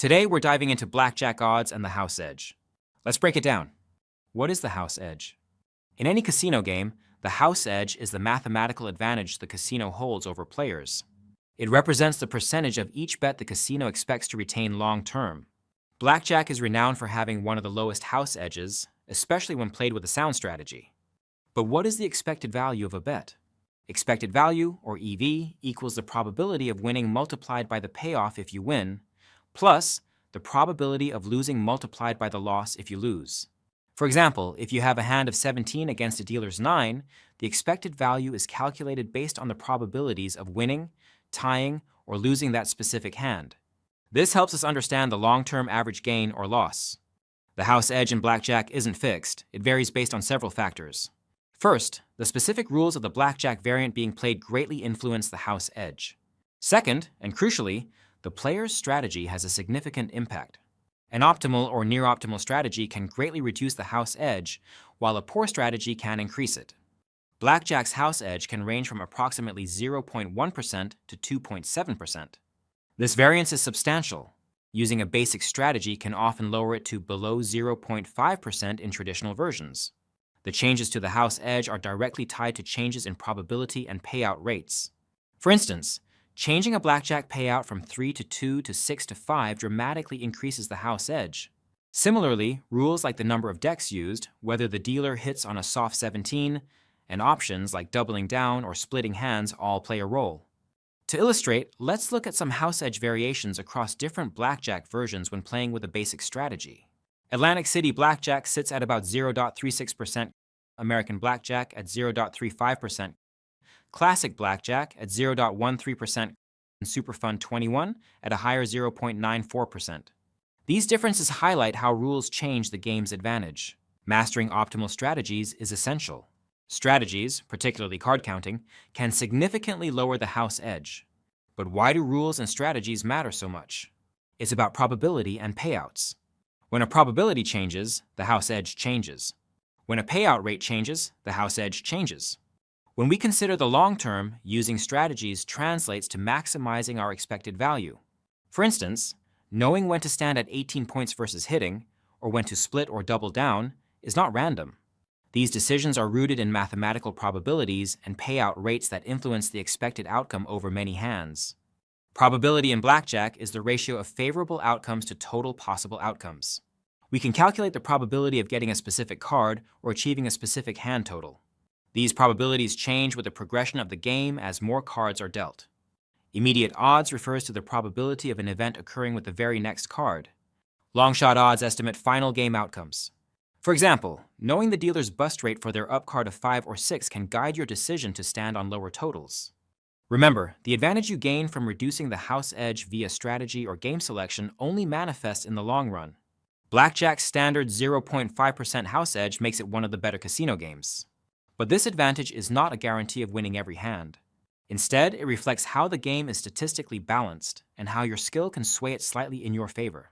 Today, we're diving into blackjack odds and the house edge. Let's break it down. What is the house edge? In any casino game, the house edge is the mathematical advantage the casino holds over players. It represents the percentage of each bet the casino expects to retain long-term. Blackjack is renowned for having one of the lowest house edges, especially when played with a sound strategy. But what is the expected value of a bet? Expected value, or EV, equals the probability of winning multiplied by the payoff if you win, plus the probability of losing multiplied by the loss if you lose. For example, if you have a hand of 17 against a dealer's 9, the expected value is calculated based on the probabilities of winning, tying, or losing that specific hand. This helps us understand the long-term average gain or loss. The house edge in blackjack isn't fixed. It varies based on several factors. First, the specific rules of the blackjack variant being played greatly influence the house edge. Second, and crucially, the player's strategy has a significant impact. An optimal or near-optimal strategy can greatly reduce the house edge, while a poor strategy can increase it. Blackjack's house edge can range from approximately 0.1% to 2.7%. This variance is substantial. Using a basic strategy can often lower it to below 0.5% in traditional versions. The changes to the house edge are directly tied to changes in probability and payout rates. For instance, changing a blackjack payout from 3 to 2 to 6 to 5 dramatically increases the house edge. Similarly, rules like the number of decks used, whether the dealer hits on a soft 17, and options like doubling down or splitting hands all play a role. To illustrate, let's look at some house edge variations across different blackjack versions when playing with a basic strategy. Atlantic City Blackjack sits at about 0.36%, American Blackjack at 0.35%, Classic Blackjack at 0.13%, and Superfund 21 at a higher 0.94%. These differences highlight how rules change the game's advantage. Mastering optimal strategies is essential. Strategies, particularly card counting, can significantly lower the house edge. But why do rules and strategies matter so much? It's about probability and payouts. When a probability changes, the house edge changes. When a payout rate changes, the house edge changes. When we consider the long term, using strategies translates to maximizing our expected value. For instance, knowing when to stand at 18 points versus hitting, or when to split or double down, is not random. These decisions are rooted in mathematical probabilities and payout rates that influence the expected outcome over many hands. Probability in blackjack is the ratio of favorable outcomes to total possible outcomes. We can calculate the probability of getting a specific card or achieving a specific hand total. These probabilities change with the progression of the game as more cards are dealt. Immediate odds refers to the probability of an event occurring with the very next card. Long-shot odds estimate final game outcomes. For example, knowing the dealer's bust rate for their up card of 5 or 6 can guide your decision to stand on lower totals. Remember, the advantage you gain from reducing the house edge via strategy or game selection only manifests in the long run. Blackjack's standard 0.5% house edge makes it one of the better casino games. But this advantage is not a guarantee of winning every hand. Instead, it reflects how the game is statistically balanced and how your skill can sway it slightly in your favor.